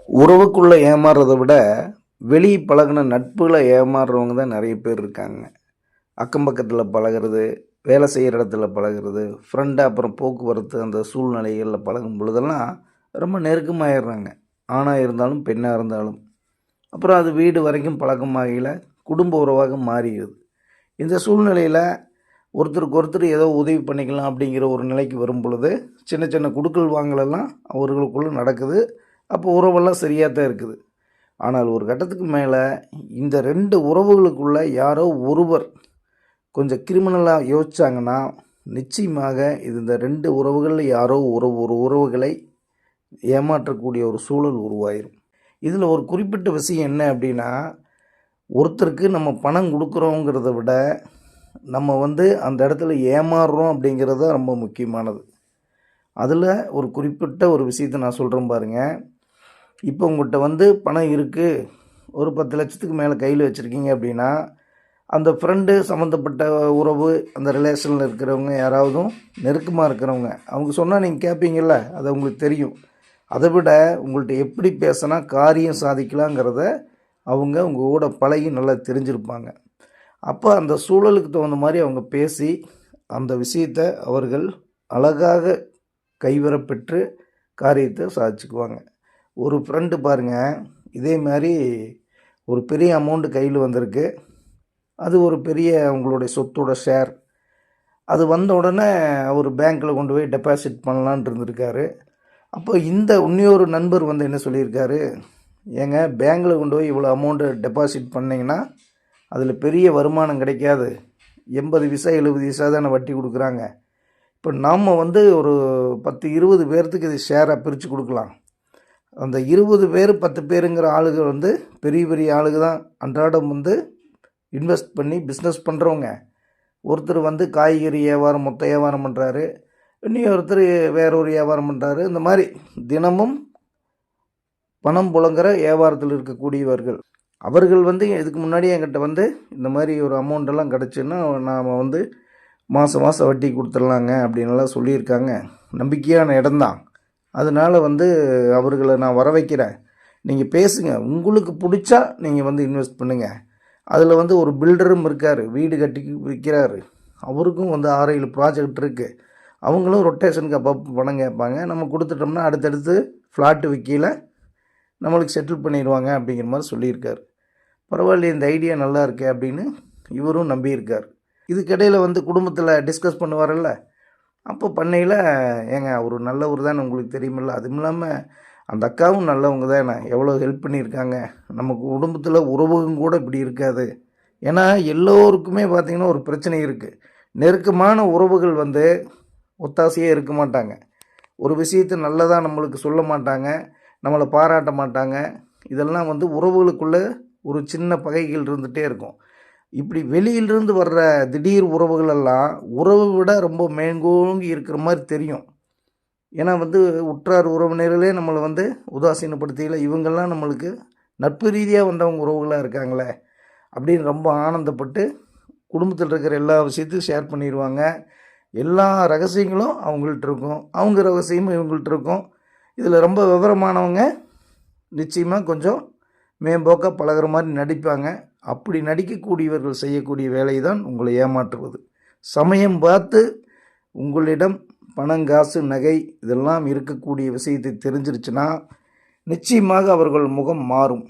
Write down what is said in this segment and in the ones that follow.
உறவுக்குள்ளே ஏமாறுறத விட வெளி பழகுன நட்புகளை ஏமாறுறவங்க தான் நிறைய பேர் இருக்காங்க. அக்கம் பக்கத்தில் பழகுறது, வேலை செய்கிற இடத்துல பழகுறது, ஃப்ரெண்டு, அப்புறம் போக்குவரத்து அந்த சூழ்நிலைகளில் பழகும் பொழுதெல்லாம் ரொம்ப நெருக்கமாயிடுறாங்க. ஆணாக இருந்தாலும் பெண்ணாக இருந்தாலும். அப்புறம் அது வீடு வரைக்கும் பழக்கமாகையில் குடும்ப உறவாக மாறிடுது. இந்த சூழ்நிலையில் ஒருத்தருக்கு ஒருத்தர் ஏதோ உதவி பண்ணிக்கலாம் அப்படிங்கிற ஒரு நிலைக்கு வரும் பொழுது சின்ன சின்ன குடுக்கல் வாங்கலெல்லாம் அவர்களுக்குள்ளே நடக்குது. அப்போ உறவெல்லாம் சரியாக தான் இருக்குது. ஆனால் ஒரு கட்டத்துக்கு மேலே இந்த 2 உறவுகளுக்குள்ள யாரோ ஒருவர் கொஞ்சம் கிரிமினலாக யோசிச்சாங்கன்னா நிச்சயமாக இது இந்த 2 உறவுகளில் யாரோ ஒரு உறவுகளை ஏமாற்றக்கூடிய ஒரு சூழல் உருவாயிரும். இதில் ஒரு குறிப்பிட்ட விஷயம் என்ன அப்படின்னா, ஒருத்தருக்கு நம்ம பணம் கொடுக்குறோங்கிறத விட நம்ம அந்த இடத்துல ஏமாறுறோம் அப்படிங்கிறது தான் ரொம்ப முக்கியமானது. அதில் ஒரு குறிப்பிட்ட ஒரு விஷயத்தை நான் சொல்கிறேன் பாருங்கள். இப்போ உங்கள்கிட்ட பணம் இருக்குது, ஒரு 10 லட்சத்துக்கு மேலே கையில் வச்சுருக்கீங்க அப்படின்னா, அந்த ஃப்ரெண்டு சம்மந்தப்பட்ட உறவு, அந்த ரிலேஷனில் இருக்கிறவங்க யாராவதும் நெருக்கமாக இருக்கிறவங்க அவங்க சொன்னால் நீங்கள் கேட்பீங்கள்ல, அது உங்களுக்கு தெரியும். அதை விட உங்கள்கிட்ட எப்படி பேசினா காரியம் சாதிக்கலாங்கிறத அவங்க உங்கள் கூட பழகி நல்லா தெரிஞ்சிருப்பாங்க. அப்போ அந்த சூழலுக்கு தகுந்த மாதிரி அவங்க பேசி அந்த விஷயத்தை அவர்கள் அழகாக கைவரப்பெற்று காரியத்தை சாதிச்சுக்குவாங்க. ஒரு ஃப்ரெண்டு பாருங்கள், இதே மாதிரி ஒரு பெரிய அமௌண்ட்டு கையில் வந்திருக்கு. அது ஒரு பெரிய அவங்களுடைய சொத்தோட ஷேர். அது வந்த உடனே அவர் பேங்க்கில் கொண்டு போய் டெபாசிட் பண்ணலான்ட்டு இருந்திருக்காரு. அப்போ இந்த இன்னொரு நண்பர் என்ன சொல்லியிருக்காரு, ஏங்க பேங்க்கில் கொண்டு போய் இவ்வளோ அமௌண்ட்டு டெபாசிட் பண்ணிங்கன்னா அதில் பெரிய வருமானம் கிடைக்காது. 80 பைசா 70 பைசா தானே வட்டி கொடுக்குறாங்க. இப்போ நாம் ஒரு 10-20 பேர்த்துக்கு இது ஷேராக பிரித்து கொடுக்கலாம். அந்த 20 பேர் 10 பேருங்கிற ஆளுங்க பெரிய பெரிய ஆளுங்க தான். அன்றாடம் இன்வெஸ்ட் பண்ணி பிஸ்னஸ் பண்ணுறவங்க. ஒருத்தர் காய்கறி வியாபாரம், மொத்த வியாபாரம் பண்ணுறாரு. இன்னொருத்தர் வேற ஒரு வியாபாரம் பண்ணுறாரு. இந்த மாதிரி தினமும் பணம் புழங்குற வியாபாரத்தில் இருக்கக்கூடியவர்கள். அவர்கள் இதுக்கு முன்னாடி என்கிட்ட இந்த மாதிரி ஒரு அமௌண்ட்டெல்லாம் கிடச்சுன்னா நாம் மாதம் மாதம் வட்டி கொடுத்துடலாங்க அப்படின்லாம் சொல்லியிருக்காங்க. நம்பிக்கையான இடம்தான். அதனால் அவர்களை நான் வர வைக்கிறேன். நீங்கள் பேசுங்க. உங்களுக்கு பிடிச்சா நீங்கள் இன்வெஸ்ட் பண்ணுங்கள். அதில் ஒரு பில்டரும் இருக்கார், வீடு கட்டி விற்கிறாரு. அவருக்கும் 6-7 ப்ராஜெக்ட் இருக்குது. அவங்களும் ரொட்டேஷனுக்கு அப்பப்போ பணம் கேட்பாங்க. நம்ம கொடுத்துட்டோம்னா அடுத்தடுத்து ஃப்ளாட்டு விற்கல நம்மளுக்கு செட்டில் பண்ணிடுவாங்க அப்படிங்கிற மாதிரி சொல்லியிருக்கார். பரவாயில்லையே, இந்த ஐடியா நல்லா இருக்கே அப்படின்னு இவரும் நம்பியிருக்கார். இதுக்கிடையில் குடும்பத்தில் டிஸ்கஸ் பண்ணுவார்ல, அப்போ பண்ணையில் ஏங்க அவர் நல்லவர் தானே, உங்களுக்கு தெரியுமில்ல, அதுவும் இல்லாமல் அந்த அக்காவும் நல்லவங்க தானே, எவ்வளோ ஹெல்ப் பண்ணியிருக்காங்க, நம்ம குடும்பத்தில் உறவுக்கும் கூட இப்படி இருக்காது. ஏன்னா எல்லோருக்குமே பார்த்திங்கன்னா ஒரு பிரச்சனை இருக்குது. நெருக்கமான உறவுகள் ஒத்தாசையே இருக்க மாட்டாங்க. ஒரு விஷயத்தை நல்லதாக நம்மளுக்கு சொல்ல மாட்டாங்க, நம்மளை பாராட்ட மாட்டாங்க. இதெல்லாம் உறவுகளுக்குள்ளே ஒரு சின்ன பகைகள் இருந்துகிட்டே இருக்கும். இப்படி வெளியிலிருந்து வர்ற திடீர் உறவுகளெல்லாம் உறவை விட ரொம்ப மேங்கோங்கி இருக்கிற மாதிரி தெரியும். ஏன்னா உற்றார் உறவினர்களே நம்மளை உதாசீனப்படுத்தியில் இவங்கெல்லாம் நம்மளுக்கு நட்பு ரீதியாக வந்தவங்க உறவுகளாக இருக்காங்களே அப்படின்னு ரொம்ப ஆனந்தப்பட்டு குடும்பத்தில் இருக்கிற எல்லா விஷயத்தையும் ஷேர் பண்ணிடுவாங்க. எல்லா ரகசியங்களும் அவங்கள்ட்ட இருக்கும், அவங்க ரகசியமும் இவங்கள்ட்ட இருக்கும். இதில் ரொம்ப விவரமானவங்க நிச்சயமாக கொஞ்சம் மேம்போக்காக பழகிற மாதிரி நடிப்பாங்க. அப்படி நடிக்கக்கூடியவர்கள் செய்யக்கூடிய வேலை தான் உங்களை ஏமாற்றுவது. சமயம் பார்த்து உங்களிடம் பணம், காசு, நகை இதெல்லாம் இருக்கக்கூடிய விஷயத்தை தெரிஞ்சிருச்சுன்னா நிச்சயமாக அவர்கள் முகம் மாறும்.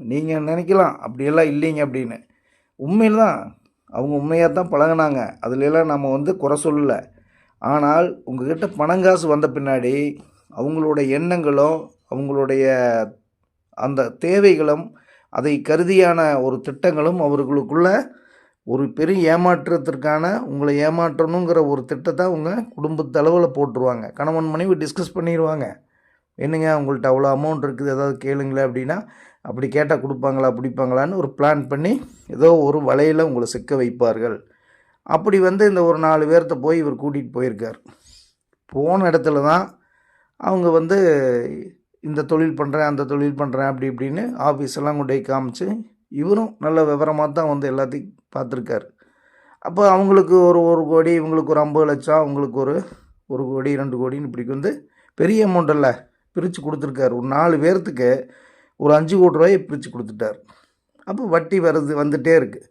நீங்கள் நினைக்கலாம் அப்படியெல்லாம் இல்லைங்க அப்படின்னு. உண்மையில் தான் அவங்க உண்மையாக தான் பழகினாங்க, அதுலெல்லாம் நம்ம குறை சொல்லலை. ஆனால் உங்கள்கிட்ட பணங்காசு வந்த பின்னாடி அவங்களோட எண்ணங்களும் அவங்களுடைய அந்த தேவைகளும் அதை கருதியான ஒரு திட்டங்களும் அவர்களுக்குள்ள ஒரு பெரிய ஏமாற்றத்திற்கான உங்களை ஏமாற்றணுங்கிற ஒரு திட்டத்தை அவங்க குடும்பத்தளவில் போட்டுருவாங்க. கணவன் மனைவி டிஸ்கஸ் பண்ணிடுவாங்க. என்னங்க உங்கள்கிட்ட அவ்வளோ அமௌண்ட் இருக்குது, ஏதாவது கேளுங்களேன் அப்படின்னா, அப்படி கேட்டால் கொடுப்பாங்களா பிடிப்பாங்களான்னு ஒரு பிளான் பண்ணி ஏதோ ஒரு வலையில் உங்களை சிக்க வைப்பார்கள். அப்படி இந்த ஒரு 4 பேர்த்த போய் இவர் கூட்டிகிட்டு போயிருக்கார். போன இடத்துல தான் அவங்க இந்த தொழில் பண்ணுறேன், அந்த தொழில் பண்ணுறேன் அப்படி இப்படின்னு ஆஃபீஸெல்லாம் கொண்டு போய் காமிச்சு இவரும் நல்ல விவரமாக தான் எல்லாத்தையும் பார்த்துருக்காரு. அப்போ அவங்களுக்கு ஒரு 1 கோடி, இவங்களுக்கு ஒரு 50 லட்சம், அவங்களுக்கு ஒரு 1 கோடி 2 கோடின்னு இப்படி பெரிய அமௌண்ட் இல்லை, பிரித்து கொடுத்துருக்காரு. ஒரு 4 பேர்த்துக்கு ஒரு 5 கோடி ரூபாயை பிரித்து கொடுத்துட்டார். அப்போ வட்டி வந்துகிட்டே இருக்குது.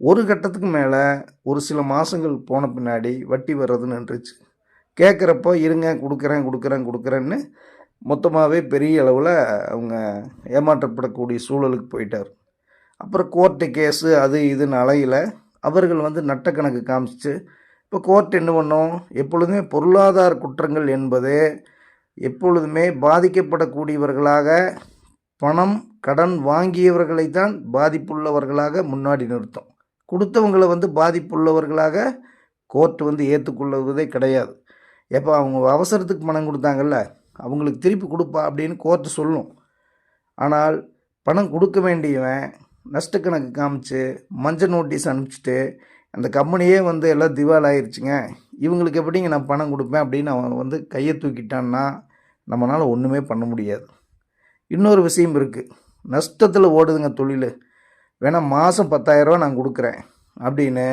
ஒரு கட்டத்துக்கு மேலே ஒரு சில மாதங்கள் போன பின்னாடி வட்டி வர்றது நின்றுச்சு. கேட்குறப்போ இருங்க கொடுக்குறேன்னு மொத்தமாகவே பெரிய அளவில் அவங்க ஏமாற்றப்படக்கூடிய சூழலுக்கு போயிட்டார். அப்புறம் கோர்ட்டு கேஸு அது இதுன்னு அலையில் அவர்கள் நட்ட கணக்கு காமிச்சு இப்போ கோர்ட் என்ன பண்ணும், எப்பொழுதுமே பொருளாதார குற்றங்கள் என்பது எப்பொழுதுமே பாதிக்கப்படக்கூடியவர்களாக பணம் கடன் வாங்கியவர்களை தான் பாதிப்புள்ளவர்களாக முன்னாடி நிறுத்தும். கொடுத்தவங்களை பாதிப்புள்ளவர்களாக கோர்ட் ஏற்றுக்கொள்வதே கிடையாது. எப்போ அவங்க அவசரத்துக்கு பணம் கொடுத்தாங்கல்ல, அவங்களுக்கு திருப்பி கொடுப்பா அப்படின்னு கோர்ட்டு சொல்லும். ஆனால் பணம் கொடுக்க வேண்டியவன் நஷ்டக்கணக்கு காமிச்சு மஞ்சள் நோட்டீஸ் அனுப்பிச்சிட்டு அந்த கம்பெனியே எல்லாம் திவால் ஆயிடுச்சுங்க, இவங்களுக்கு எப்படிங்க நான் பணம் கொடுப்பேன் அப்படின்னு அவன் கையை தூக்கிட்டான்னா நம்மளால் ஒன்றுமே பண்ண முடியாது. இன்னொரு விஷயம் இருக்குது, நஷ்டத்தில் ஓடுதுங்க தொழில், வேணால் மாதம் 10,000 நான் கொடுக்குறேன் அப்படின்னு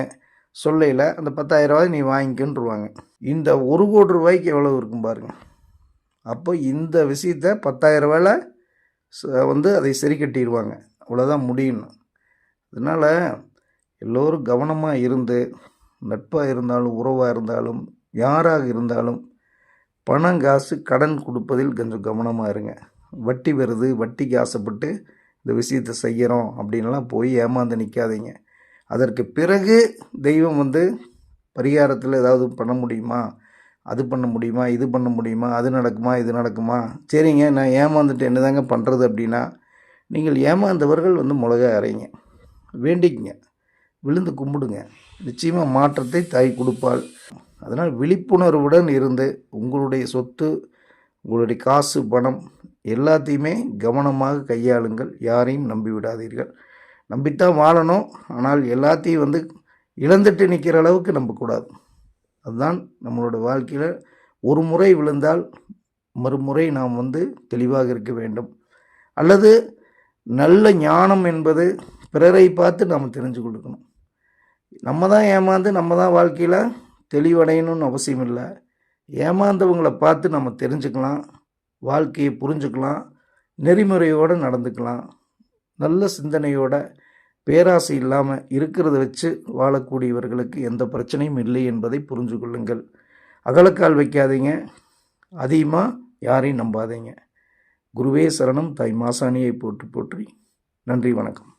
சொல்லையில் அந்த 10,000 நீ வாங்கிக்கின்றுவாங்க. இந்த 1 கோடி ரூபாய்க்கு எவ்வளோ இருக்கும் பாருங்கள். அப்போ இந்த விஷயத்தை 10,000 அதை சரி கட்டிடுவாங்க. அவ்வளோதான் முடியணும். அதனால் எல்லோரும் கவனமாக இருந்து, நட்பாக இருந்தாலும் உறவாக இருந்தாலும் யாராக இருந்தாலும் பணம் காசு கடன் கொடுப்பதில் கொஞ்சம் கவனமாக இருங்க. வட்டி வருது, வட்டிக்கு ஆசைப்பட்டு இந்த விஷயத்தை செய்கிறோம் அப்படின்லாம் போய் ஏமாந்து நிற்காதீங்க. அதற்கு பிறகு தெய்வம் பரிகாரத்தில் ஏதாவது பண்ண முடியுமா, அது பண்ண முடியுமா, இது பண்ண முடியுமா, அது நடக்குமா, இது நடக்குமா, சரிங்க நான் ஏமாந்துட்டு என்னதாங்க பண்ணுறது அப்படின்னா, நீங்கள் ஏமாந்தவர்கள் மிளகா அரைங்க, வேண்டிக்குங்க, விழுந்து கும்பிடுங்க. நிச்சயமாக மாற்றத்தை தாய் கொடுப்பாள். அதனால் விழிப்புணர்வுடன் இருந்து உங்களுடைய சொத்து, உங்களுடைய காசு, பணம் எல்லாத்தையுமே கவனமாக கையாளுங்கள். யாரையும் நம்பி விடாதீர்கள். நம்பித்தான் வாழணும், ஆனால் எல்லாத்தையும் இழந்துட்டு நிற்கிற அளவுக்கு நம்பக்கூடாது. அதுதான் நம்மளோட வாழ்க்கையில் ஒரு முறை விழுந்தால் மறுமுறை நாம் தெளிவாக இருக்க வேண்டும். அல்லது நல்ல ஞானம் என்பது பிறரை பார்த்து நாம் தெரிஞ்சு கொடுக்கணும். நம்ம தான் ஏமாந்து நம்ம தான் வாழ்க்கையில் தெளிவடையணும்னு அவசியம் இல்லை. ஏமாந்தவங்களை பார்த்து நம்ம தெரிஞ்சுக்கலாம், வாழ்க்கையை புரிஞ்சுக்கலாம், நெறிமுறையோடு நடந்துக்கலாம். நல்ல சிந்தனையோட பேராசை இல்லாமல் இருக்கிறத வச்சு வாழக்கூடியவர்களுக்கு எந்த பிரச்சனையும் இல்லை என்பதை புரிஞ்சு கொள்ளுங்கள். அகலக்கால் வைக்காதீங்க, அதிகமாக யாரையும் நம்பாதீங்க. குருவே சரணம். தாய் மாசாணியை போற்றி போற்றி. நன்றி, வணக்கம்.